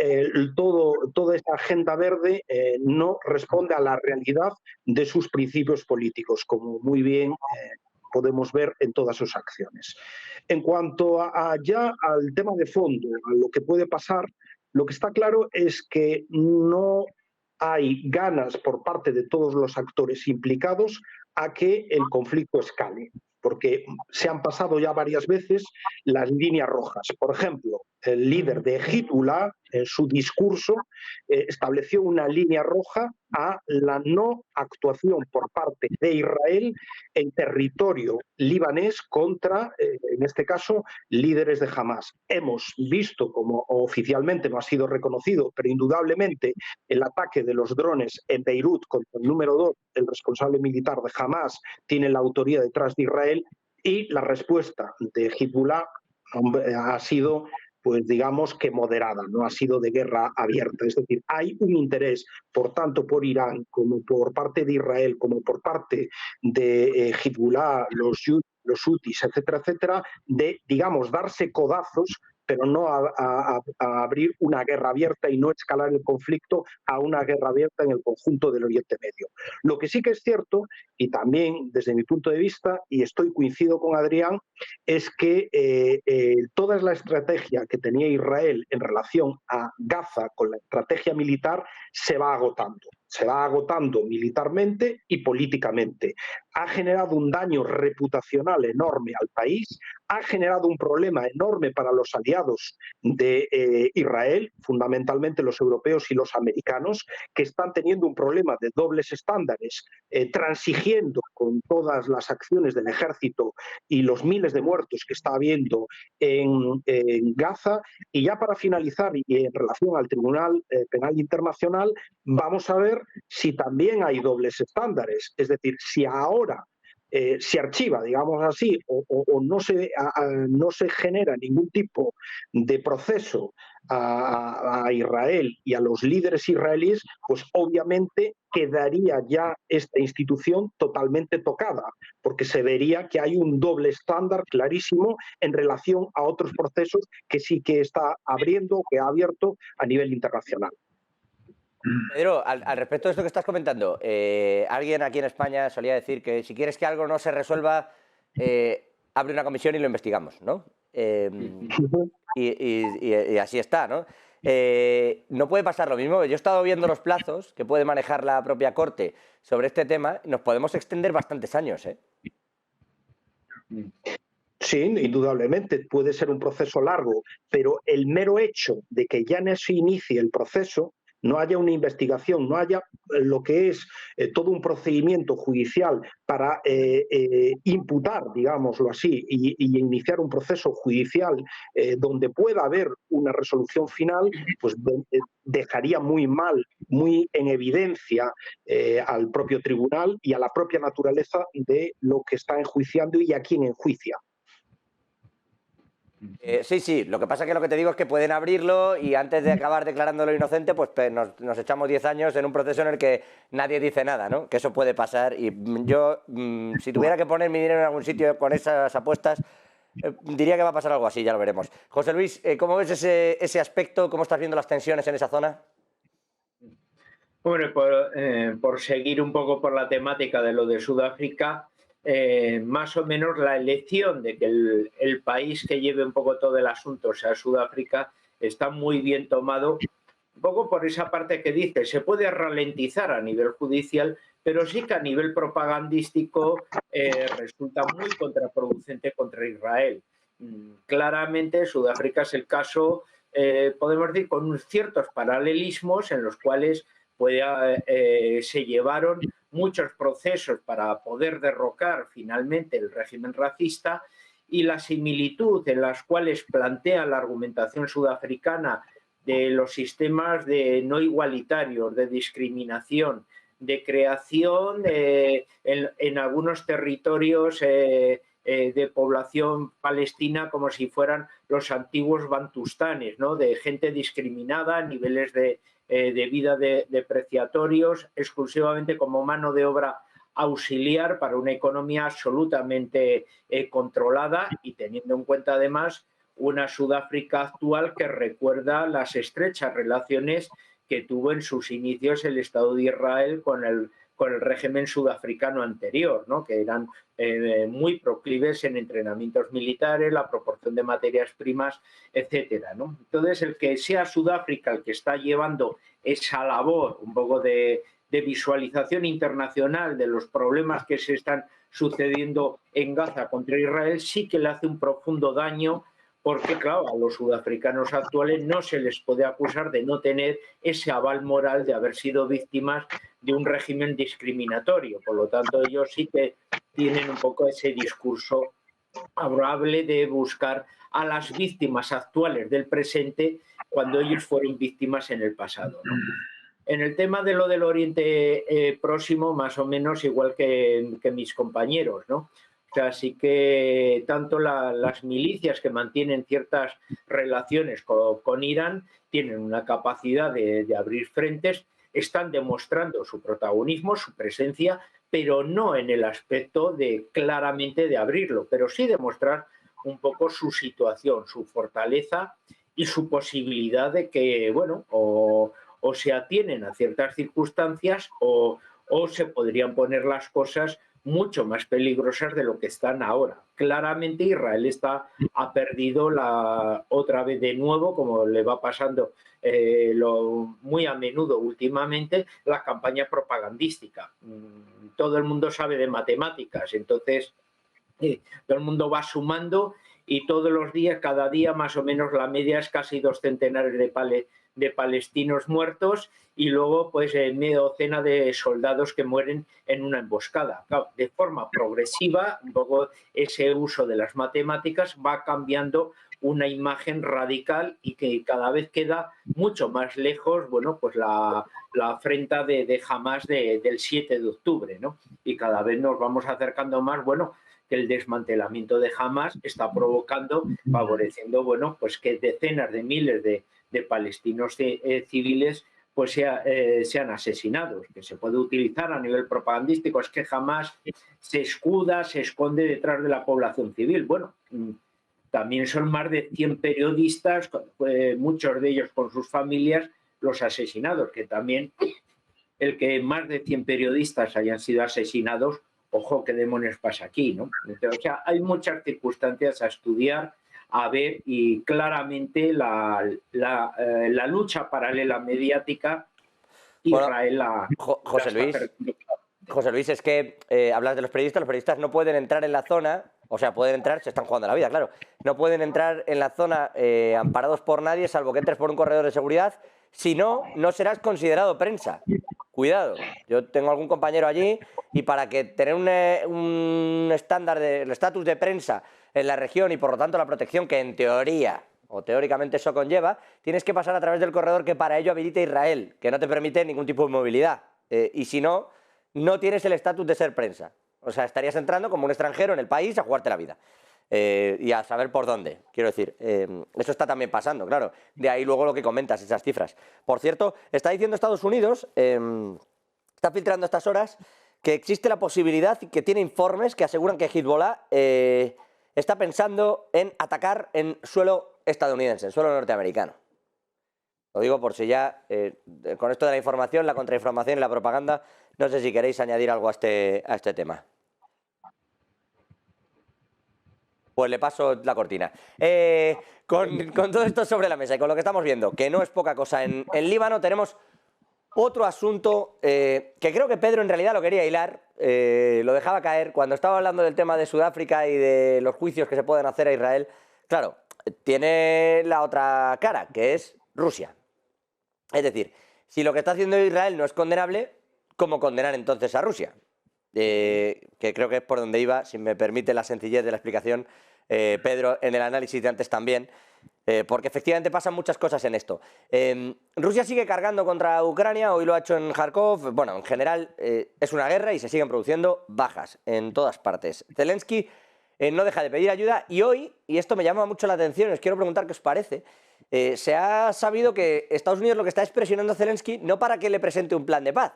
toda esta agenda verde no responde a la realidad de sus principios políticos, como muy bien podemos ver en todas sus acciones. En cuanto ya al tema de fondo, a lo que puede pasar, lo que está claro es que no hay ganas por parte de todos los actores implicados a que el conflicto escale, porque se han pasado ya varias veces las líneas rojas. Por ejemplo, el líder de Hezbollah, en su discurso, estableció una línea roja a la no actuación por parte de Israel en territorio libanés contra, en este caso, líderes de Hamas. Hemos visto, como oficialmente no ha sido reconocido, pero indudablemente el ataque de los drones en Beirut contra el número 2, el responsable militar de Hamas, tiene la autoría detrás de Israel, y la respuesta de Hezbollah ha sido, pues digamos que moderada, no ha sido de guerra abierta. Es decir, hay un interés, por tanto por Irán, como por parte de Israel, como por parte de Hezbollah, los hutis, etcétera, etcétera, de, digamos, darse codazos, pero no a abrir una guerra abierta y no escalar el conflicto a una guerra abierta en el conjunto del Oriente Medio. Lo que sí que es cierto, y también desde mi punto de vista, y coincido con Adrián, es que toda la estrategia que tenía Israel en relación a Gaza con la estrategia militar se va agotando. Se va agotando militarmente y políticamente. Ha generado un daño reputacional enorme al país, ha generado un problema enorme para los aliados de Israel, fundamentalmente los europeos y los americanos, que están teniendo un problema de dobles estándares, transigiendo con todas las acciones del ejército y los miles de muertos que está habiendo en Gaza. Y ya para finalizar, y en relación al Tribunal Penal Internacional, vamos a ver si también hay dobles estándares, es decir, si ahora se archiva, digamos así, o no se genera ningún tipo de proceso a Israel y a los líderes israelíes, pues obviamente quedaría ya esta institución totalmente tocada, porque se vería que hay un doble estándar clarísimo en relación a otros procesos que sí que está abriendo, que ha abierto a nivel internacional. Pedro, al respecto de esto que estás comentando, alguien aquí en España solía decir que si quieres que algo no se resuelva, abre una comisión y lo investigamos, ¿no? Y así está, ¿no? No puede pasar lo mismo. Yo he estado viendo los plazos que puede manejar la propia Corte sobre este tema y nos podemos extender bastantes años, ¿eh? Sí, indudablemente puede ser un proceso largo, pero el mero hecho de que ya no se inicie el proceso, no haya una investigación, no haya lo que es todo un procedimiento judicial para imputar, digámoslo así, y iniciar un proceso judicial donde pueda haber una resolución final, pues dejaría muy mal, muy en evidencia al propio tribunal y a la propia naturaleza de lo que está enjuiciando y a quién enjuicia. Sí, lo que pasa es que lo que te digo es que pueden abrirlo y antes de acabar declarándolo inocente, pues nos echamos 10 años en un proceso en el que nadie dice nada, ¿no? Que eso puede pasar y yo, si tuviera que poner mi dinero en algún sitio con esas apuestas, diría que va a pasar algo así, ya lo veremos. José Luis, ¿cómo ves ese aspecto? ¿Cómo estás viendo las tensiones en esa zona? Bueno, por seguir un poco por la temática de lo de Sudáfrica, más o menos la elección de que el país que lleve un poco todo el asunto sea Sudáfrica está muy bien tomado, un poco por esa parte que dice, se puede ralentizar a nivel judicial, pero sí que a nivel propagandístico resulta muy contraproducente contra Israel. Claramente Sudáfrica es el caso, podemos decir, con ciertos paralelismos en los cuales se llevaron muchos procesos para poder derrocar finalmente el régimen racista, y la similitud en las cuales plantea la argumentación sudafricana de los sistemas no igualitarios, de discriminación, de creación en algunos territorios de población palestina como si fueran los antiguos bantustanes, ¿no? De gente discriminada, niveles de vida depreciatorios, exclusivamente como mano de obra auxiliar para una economía absolutamente controlada, y teniendo en cuenta además una Sudáfrica actual que recuerda las estrechas relaciones que tuvo en sus inicios el Estado de Israel con el régimen sudafricano anterior, ¿no? Que eran muy proclives en entrenamientos militares, la proporción de materias primas, etcétera, ¿no? Entonces, el que sea Sudáfrica el que está llevando esa labor un poco de visualización internacional de los problemas que se están sucediendo en Gaza contra Israel, sí que le hace un profundo daño, porque claro, a los sudafricanos actuales no se les puede acusar de no tener ese aval moral de haber sido víctimas de un régimen discriminatorio. Por lo tanto, ellos sí que tienen un poco ese discurso favorable de buscar a las víctimas actuales del presente cuando ellos fueron víctimas en el pasado, ¿no? En el tema de lo del Oriente Próximo, más o menos igual que mis compañeros, ¿no? O sea, sí que tanto las milicias que mantienen ciertas relaciones con Irán tienen una capacidad de abrir frentes, están demostrando su protagonismo, su presencia, pero no en el aspecto de claramente de abrirlo, pero sí demostrar un poco su situación, su fortaleza y su posibilidad de que, bueno, o se atienen a ciertas circunstancias o se podrían poner las cosas mucho más peligrosas de lo que están ahora. Claramente Israel ha perdido otra vez de nuevo, como le va pasando muy a menudo últimamente, la campaña propagandística. Todo el mundo sabe de matemáticas, entonces todo el mundo va sumando y todos los días, cada día más o menos la media es casi 2 centenares de palestinos muertos y luego pues media docena de soldados que mueren en una emboscada. Claro, de forma progresiva, un poco ese uso de las matemáticas va cambiando una imagen radical y que cada vez queda mucho más lejos, bueno, pues la afrenta de Hamás del 7 de octubre, ¿no? Y cada vez nos vamos acercando más, bueno, que el desmantelamiento de Hamás está provocando, favoreciendo, bueno, pues que decenas de miles de palestinos civiles pues sean asesinados, que se puede utilizar a nivel propagandístico, es que Hamás se esconde detrás de la población civil. Bueno, también son más de 100 periodistas, muchos de ellos con sus familias, los asesinados, que también el que más de 100 periodistas hayan sido asesinados, ojo, qué demonios pasa aquí, ¿no? Entonces, o sea, hay muchas circunstancias a estudiar, a ver, y claramente la lucha paralela mediática, Israel José Luis, es que hablas de los periodistas no pueden entrar en la zona, o sea, pueden entrar, se están jugando la vida, claro, no pueden entrar en la zona amparados por nadie, salvo que entres por un corredor de seguridad, si no, no serás considerado prensa. Cuidado, yo tengo algún compañero allí y para que tener un estándar el estatus de prensa en la región y por lo tanto la protección que en teoría o teóricamente eso conlleva, tienes que pasar a través del corredor que para ello habilita Israel, que no te permite ningún tipo de movilidad. Y si no, no tienes el estatus de ser prensa. O sea, estarías entrando como un extranjero en el país a jugarte la vida. Y a saber por dónde, quiero decir. Eso está también pasando, claro. De ahí luego lo que comentas, esas cifras. Por cierto, está diciendo Estados Unidos, está filtrando estas horas, que existe la posibilidad, que tiene informes que aseguran que Hezbollah está pensando en atacar en suelo estadounidense, en suelo norteamericano. Lo digo por si ya, con esto de la información, la contrainformación y la propaganda, no sé si queréis añadir algo a este tema. Pues le paso la cortina. Con todo esto sobre la mesa y con lo que estamos viendo, que no es poca cosa, en Líbano tenemos otro asunto que creo que Pedro en realidad lo quería hilar, lo dejaba caer cuando estaba hablando del tema de Sudáfrica y de los juicios que se pueden hacer a Israel. Claro, tiene la otra cara, que es Rusia. Es decir, si lo que está haciendo Israel no es condenable, ¿cómo condenar entonces a Rusia? Que creo que es por donde iba, si me permite la sencillez de la explicación, Pedro, en el análisis de antes también, porque efectivamente pasan muchas cosas en esto. Rusia sigue cargando contra Ucrania, hoy lo ha hecho en Kharkov, bueno, en general es una guerra y se siguen produciendo bajas en todas partes. Zelensky no deja de pedir ayuda y hoy, y esto me llama mucho la atención, os quiero preguntar qué os parece, se ha sabido que Estados Unidos lo que está es presionando a Zelensky no para que le presente un plan de paz,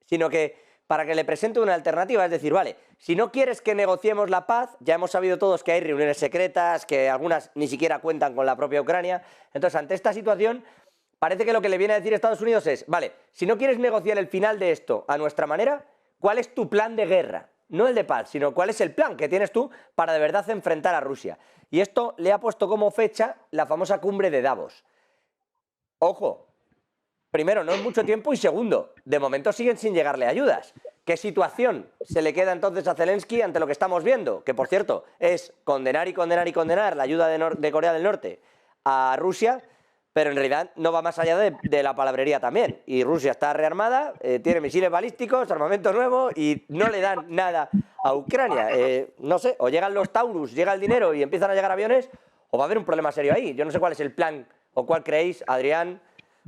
sino que para que le presente una alternativa, es decir, vale, si no quieres que negociemos la paz, ya hemos sabido todos que hay reuniones secretas, que algunas ni siquiera cuentan con la propia Ucrania, entonces ante esta situación parece que lo que le viene a decir Estados Unidos es, vale, si no quieres negociar el final de esto a nuestra manera, ¿cuál es tu plan de guerra? No el de paz, sino cuál es el plan que tienes tú para de verdad enfrentar a Rusia. Y esto le ha puesto como fecha la famosa cumbre de Davos. Ojo, primero, no es mucho tiempo y segundo, de momento siguen sin llegarle ayudas. ¿qué situación se le queda entonces a Zelensky ante lo que estamos viendo? Que, por cierto, es condenar y condenar y condenar la ayuda de Corea del Norte a Rusia, pero en realidad no va más allá de la palabrería también. Y Rusia está rearmada, tiene misiles balísticos, armamento nuevo y no le dan nada a Ucrania. No sé, o llegan los Taurus, llega el dinero y empiezan a llegar aviones, o va a haber un problema serio ahí. Yo no sé cuál es el plan, o cuál creéis, Adrián,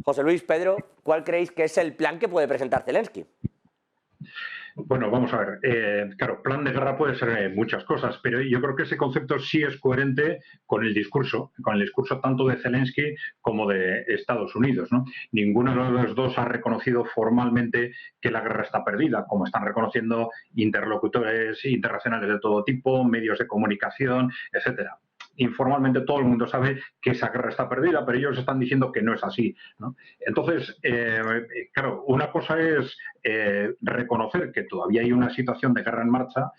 José Luis, Pedro, cuál creéis que es el plan que puede presentar Zelensky. Bueno, vamos a ver. Claro, plan de guerra puede ser muchas cosas, pero yo creo que ese concepto sí es coherente con el discurso tanto de Zelensky como de Estados Unidos, ¿no? Ninguno de los dos ha reconocido formalmente que la guerra está perdida, como están reconociendo interlocutores internacionales de todo tipo, medios de comunicación, etcétera. Informalmente todo el mundo sabe que esa guerra está perdida, pero ellos están diciendo que no es así, ¿no? Entonces, claro, una cosa es reconocer que todavía hay una situación de guerra en marcha,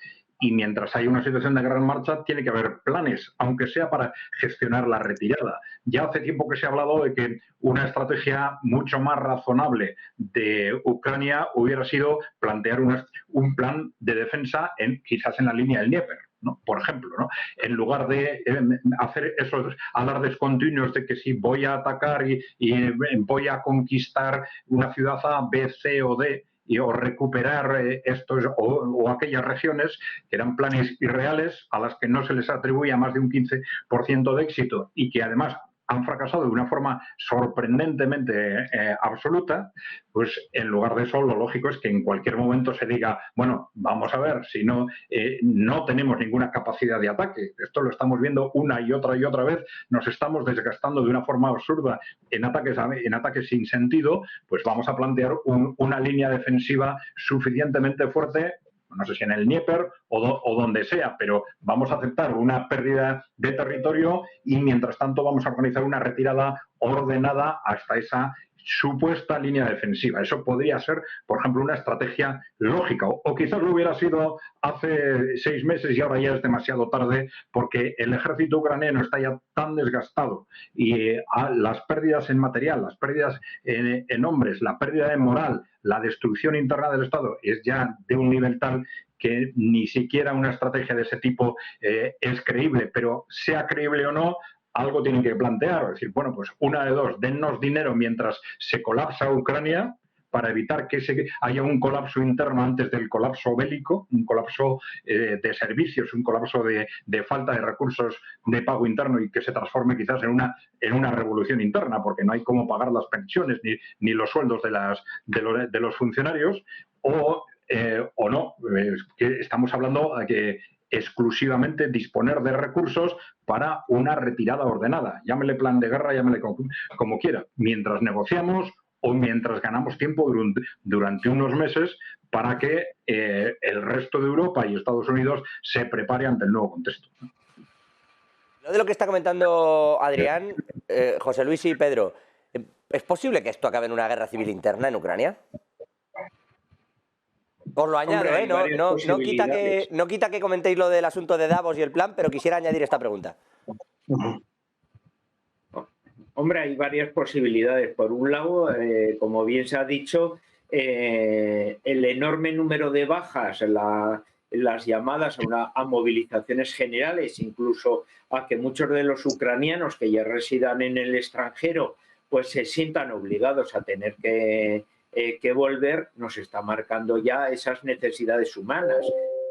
y mientras hay una situación de guerra en marcha tiene que haber planes, aunque sea para gestionar la retirada. Ya hace tiempo que se ha hablado de que una estrategia mucho más razonable de Ucrania hubiera sido plantear un plan de defensa quizás en la línea del Dnieper, ¿no? Por ejemplo, ¿no? En lugar de hacer esos alardes continuos de que si voy a atacar y voy a conquistar una ciudad A, B, C o D, o recuperar estos o aquellas regiones, que eran planes irreales a las que no se les atribuía más de un 15% de éxito y que además han fracasado de una forma sorprendentemente absoluta, pues en lugar de eso lo lógico es que en cualquier momento se diga, bueno, vamos a ver, si no, no tenemos ninguna capacidad de ataque, esto lo estamos viendo una y otra vez, nos estamos desgastando de una forma absurda en ataques sin sentido, pues vamos a plantear una línea defensiva suficientemente fuerte, no sé si en el Dnieper o donde sea, pero vamos a aceptar una pérdida de territorio y mientras tanto vamos a organizar una retirada ordenada hasta esa supuesta línea defensiva. Eso podría ser, por ejemplo, una estrategia lógica, o quizás lo hubiera sido hace 6 meses y ahora ya es demasiado tarde porque el ejército ucraniano está ya tan desgastado y las pérdidas en material, las pérdidas en hombres, la pérdida de moral, la destrucción interna del Estado es ya de un nivel tal que ni siquiera una estrategia de ese tipo es creíble, pero sea creíble o no, algo tienen que plantear, es decir, bueno, pues una de dos, dennos dinero mientras se colapsa Ucrania para evitar que haya un colapso interno antes del colapso bélico, un colapso de servicios, un colapso de falta de recursos de pago interno y que se transforme quizás en una revolución interna, porque no hay cómo pagar las pensiones ni los sueldos de los funcionarios, o no, que estamos hablando de que exclusivamente disponer de recursos para una retirada ordenada. Llámele plan de guerra, llámele como quiera, mientras negociamos o mientras ganamos tiempo durante unos meses para que el resto de Europa y Estados Unidos se prepare ante el nuevo contexto. Lo de lo que está comentando Adrián, José Luis y Pedro, ¿es posible que esto acabe en una guerra civil interna en Ucrania? Os lo añado, no quita que comentéis lo del asunto de Davos y el plan, pero quisiera añadir esta pregunta. Hombre, hay varias posibilidades. Por un lado, como bien se ha dicho, el enorme número de bajas, las llamadas a movilizaciones generales, incluso a que muchos de los ucranianos que ya residan en el extranjero, pues se sientan obligados a tener que volver, nos está marcando ya esas necesidades humanas,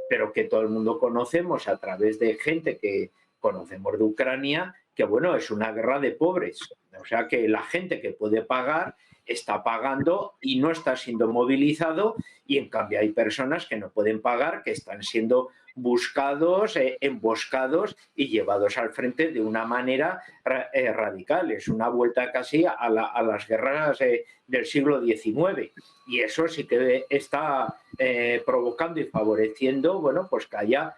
pero que todo el mundo conocemos a través de gente que conocemos de Ucrania, que bueno, es una guerra de pobres. O sea que la gente que puede pagar está pagando y no está siendo movilizado, y en cambio hay personas que no pueden pagar, que están siendo buscados, emboscados y llevados al frente de una manera radical. Es una vuelta casi a las guerras del siglo XIX, y eso sí que está provocando y favoreciendo, bueno, pues que haya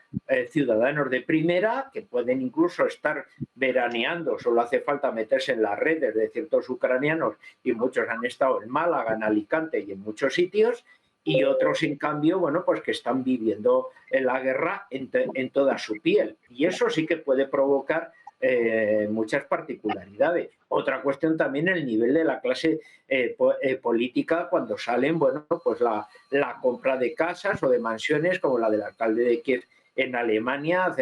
ciudadanos de primera que pueden incluso estar veraneando. Solo hace falta meterse en las redes de ciertos ucranianos, y muchos han estado en Málaga, en Alicante y en muchos sitios, y otros, en cambio, bueno, pues que están viviendo la guerra en toda su piel. Y eso sí que puede provocar muchas particularidades. Otra cuestión también el nivel de la clase política cuando salen, bueno, pues la compra de casas o de mansiones como la del alcalde de Kiev en Alemania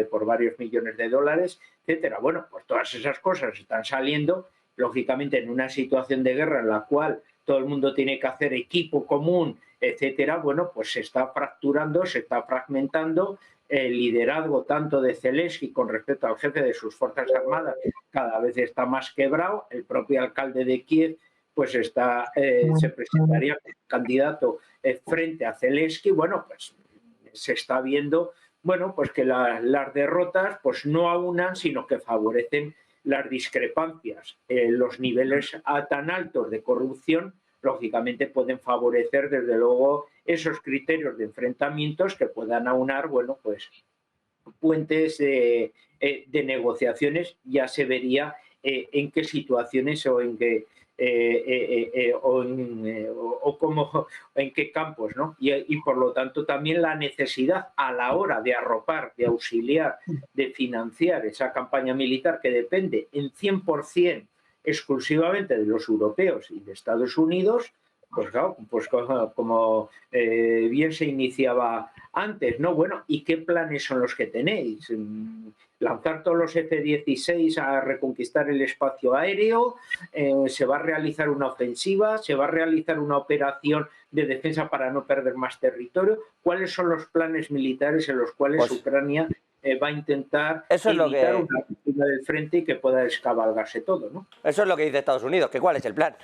por varios millones de dólares, etcétera. Bueno, pues todas esas cosas están saliendo, lógicamente en una situación de guerra en la cual todo el mundo tiene que hacer equipo común, etcétera. Bueno, pues se está fracturando, se está fragmentando. El liderazgo tanto de Zelensky con respecto al jefe de sus fuerzas armadas cada vez está más quebrado. El propio alcalde de Kiev pues se presentaría como candidato frente a Zelensky. Bueno, pues se está viendo, bueno, pues que las derrotas pues no aunan, sino que favorecen las discrepancias. Los niveles tan altos de corrupción lógicamente pueden favorecer desde luego esos criterios de enfrentamientos que puedan aunar, bueno, pues puentes de negociaciones. Ya se vería en qué situaciones o en qué en qué campos, ¿no? Y por lo tanto también la necesidad a la hora de arropar, de auxiliar, de financiar esa campaña militar que depende en 100% exclusivamente de los europeos y de Estados Unidos, pues claro, pues como bien se iniciaba antes, ¿no? Bueno, ¿y qué planes son los que tenéis? ¿Lanzar todos los F-16 a reconquistar el espacio aéreo? ¿Se va a realizar una ofensiva? ¿Se va a realizar una operación de defensa para no perder más territorio? ¿Cuáles son los planes militares en los cuales Ucrania va a intentar evitar una ruptura del frente y que pueda descabalgarse todo, ¿no? Eso es lo que dice Estados Unidos, que cuál es el plan,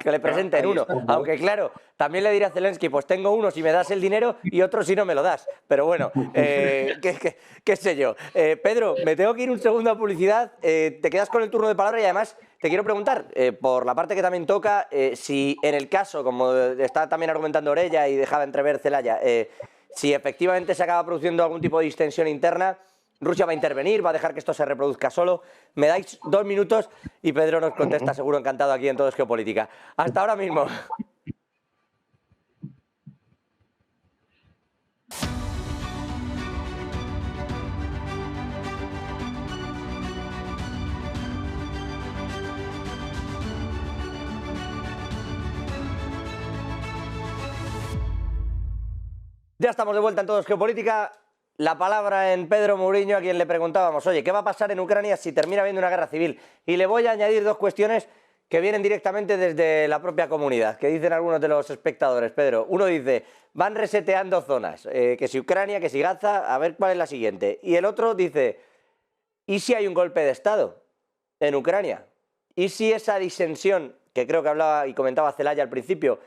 que le presenten uno. Aunque claro, también le dirá a Zelensky, pues tengo uno si me das el dinero y otro si no me lo das. Pero bueno, qué sé yo. Pedro, me tengo que ir un segundo a publicidad, te quedas con el turno de palabra y además te quiero preguntar, por la parte que también toca, si en el caso, como está también argumentando Orella y dejaba entrever Zelaya, si efectivamente se acaba produciendo algún tipo de distensión interna, Rusia va a intervenir, va a dejar que esto se reproduzca solo. Me dais 2 minutos y Pedro nos contesta seguro encantado aquí en Todo es Geopolítica. Hasta ahora mismo. Ya estamos de vuelta en Todo es Geopolítica. La palabra en Pedro Mourinho, a quien le preguntábamos, oye, ¿qué va a pasar en Ucrania si termina habiendo una guerra civil? Y le voy a añadir 2 cuestiones que vienen directamente desde la propia comunidad, que dicen algunos de los espectadores, Pedro. Uno dice, van reseteando zonas, que si Ucrania, que si Gaza, a ver cuál es la siguiente. Y el otro dice, ¿y si hay un golpe de Estado en Ucrania? ¿Y si esa disensión, que creo que hablaba y comentaba Zelaya al principio,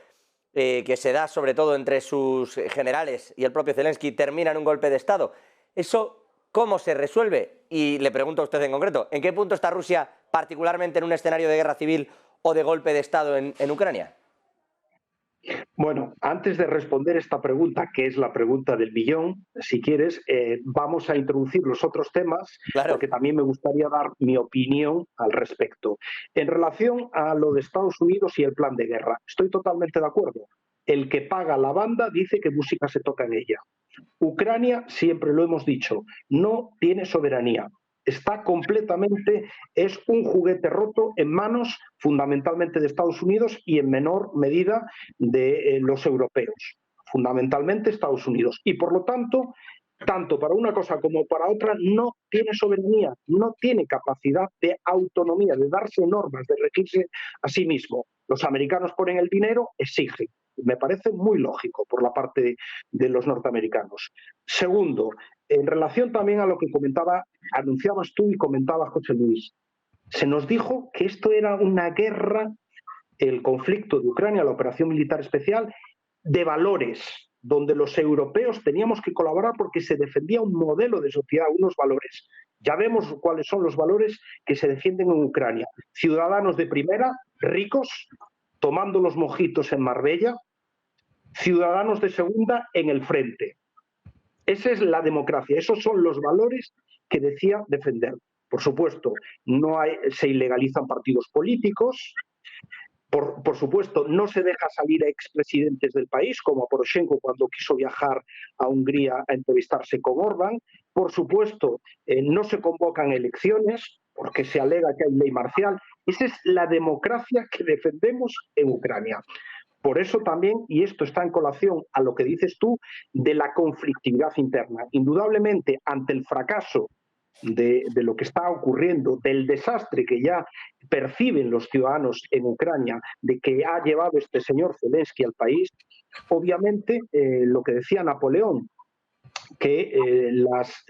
que se da sobre todo entre sus generales y el propio Zelensky, termina en un golpe de Estado? ¿Eso cómo se resuelve? Y le pregunto a usted en concreto, ¿en qué punto está Rusia particularmente en un escenario de guerra civil o de golpe de Estado en Ucrania? Bueno, antes de responder esta pregunta, que es la pregunta del millón, si quieres, vamos a introducir los otros temas, claro, porque también me gustaría dar mi opinión al respecto. En relación a lo de Estados Unidos y el plan de guerra, estoy totalmente de acuerdo. El que paga la banda dice que música se toca en ella. Ucrania, siempre lo hemos dicho, no tiene soberanía. Está completamente, es un juguete roto en manos fundamentalmente de Estados Unidos y en menor medida de los europeos, fundamentalmente Estados Unidos. Y por lo tanto, tanto para una cosa como para otra, no tiene soberanía, no tiene capacidad de autonomía, de darse normas, de regirse a sí mismo. Los americanos ponen el dinero, exigen. Me parece muy lógico por la parte de los norteamericanos. Segundo, en relación también a lo que anunciabas tú y comentaba José Luis, se nos dijo que esto era una guerra, el conflicto de Ucrania, la operación militar especial, de valores, donde los europeos teníamos que colaborar porque se defendía un modelo de sociedad, unos valores. Ya vemos cuáles son los valores que se defienden en Ucrania. Ciudadanos de primera, ricos, tomando los mojitos en Marbella, ciudadanos de segunda en el frente. Esa es la democracia, esos son los valores que decía defender. Por supuesto, se ilegalizan partidos políticos, Por supuesto, no se deja salir a expresidentes del país, como a Poroshenko cuando quiso viajar a Hungría a entrevistarse con Orbán. Por supuesto, no se convocan elecciones porque se alega que hay ley marcial. Esa es la democracia que defendemos en Ucrania. Por eso también, y esto está en colación a lo que dices tú, de la conflictividad interna. Indudablemente, ante el fracaso de lo que está ocurriendo, del desastre que ya perciben los ciudadanos en Ucrania, de que ha llevado este señor Zelensky al país, obviamente lo que decía Napoleón, que las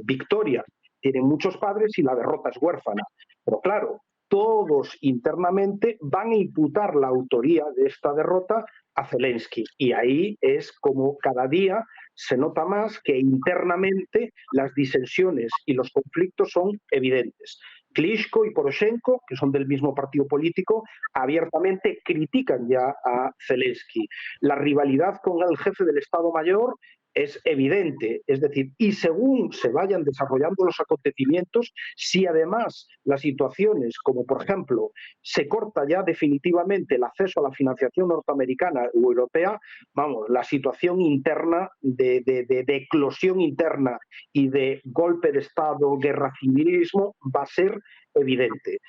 victorias tienen muchos padres y la derrota es huérfana. Pero claro, todos internamente van a imputar la autoría de esta derrota a Zelensky. Y ahí es como cada día se nota más que internamente las disensiones y los conflictos son evidentes. Klitschko y Poroshenko, que son del mismo partido político, abiertamente critican ya a Zelensky. La rivalidad con el jefe del Estado Mayor es evidente, es decir, y según se vayan desarrollando los acontecimientos, si además las situaciones, como por ejemplo, se corta ya definitivamente el acceso a la financiación norteamericana o europea, vamos, la situación interna de eclosión interna y de golpe de Estado, guerra civilismo, va a ser evidente.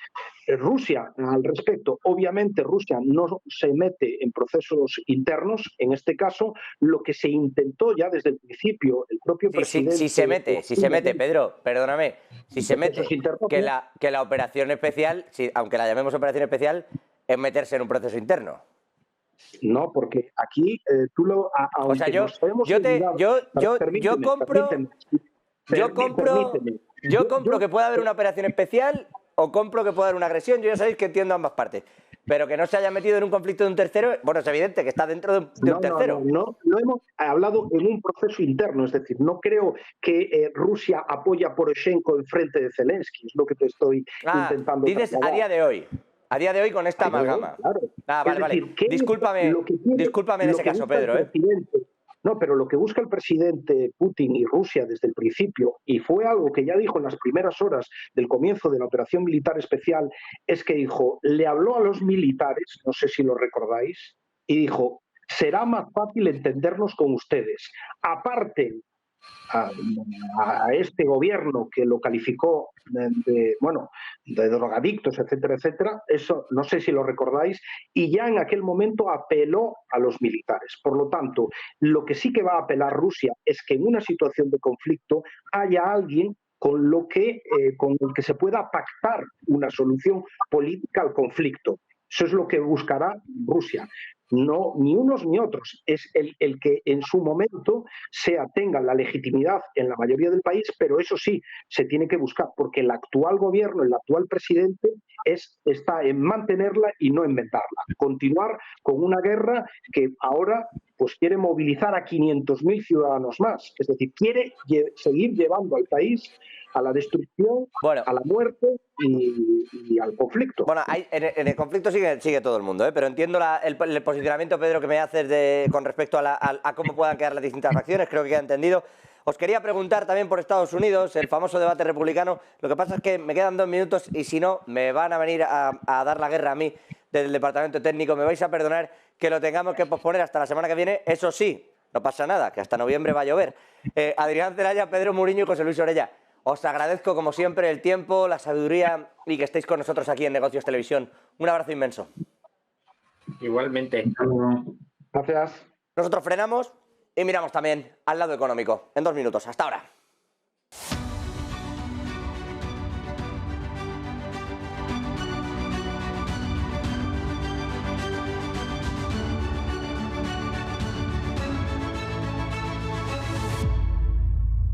Rusia, al respecto, obviamente Rusia no se mete en procesos internos, en este caso, lo que se intentó ya desde el principio, el propio presidente... Si se mete, Pedro, perdóname, si se mete, que la operación especial, aunque la llamemos operación especial, es meterse en un proceso interno. No, porque aquí tú lo... O sea, yo compro que pueda haber una operación especial o compro que pueda haber una agresión. Yo ya sabéis que entiendo ambas partes. Pero que no se haya metido en un conflicto de un tercero, bueno, es evidente que está dentro de un tercero. No hemos hablado en un proceso interno, es decir, no creo que Rusia apoya a Poroshenko en frente de Zelensky, es lo que te estoy intentando dices trasladar. A día de hoy con esta amalgama. Claro. Vale. Discúlpame en ese caso, Pedro. No, pero lo que busca el presidente Putin y Rusia desde el principio, y fue algo que ya dijo en las primeras horas del comienzo de la operación militar especial, es que dijo, le habló a los militares, no sé si lo recordáis, y dijo, será más fácil entendernos con ustedes. Aparte a este gobierno que lo calificó de drogadictos, etcétera, etcétera, eso no sé si lo recordáis, y ya en aquel momento apeló a los militares. Por lo tanto, lo que sí que va a apelar Rusia es que en una situación de conflicto haya alguien con el que se pueda pactar una solución política al conflicto. Eso es lo que buscará Rusia. No, ni unos ni otros. Es el que en su momento tenga la legitimidad en la mayoría del país, pero eso sí, se tiene que buscar, porque el actual gobierno, el actual presidente, está en mantenerla y no inventarla. Continuar con una guerra que ahora pues quiere movilizar a 500.000 ciudadanos más. Es decir, quiere seguir llevando al país a la destrucción, a la muerte y al conflicto. Bueno, en el conflicto sigue todo el mundo, pero entiendo el posicionamiento, Pedro, que me haces con respecto a cómo puedan quedar las distintas facciones, creo que queda entendido. Os quería preguntar también por Estados Unidos, el famoso debate republicano. Lo que pasa es que me quedan 2 minutos y si no, me van a venir a dar la guerra a mí desde el departamento técnico. Me vais a perdonar que lo tengamos que posponer hasta la semana que viene. Eso sí, no pasa nada, que hasta noviembre va a llover. Adrián Celaya, Pedro Muriño y José Luis Orella. Os agradezco, como siempre, el tiempo, la sabiduría y que estéis con nosotros aquí en Negocios Televisión. Un abrazo inmenso. Igualmente. Gracias. Nosotros frenamos y miramos también al lado económico. En 2 minutos. Hasta ahora.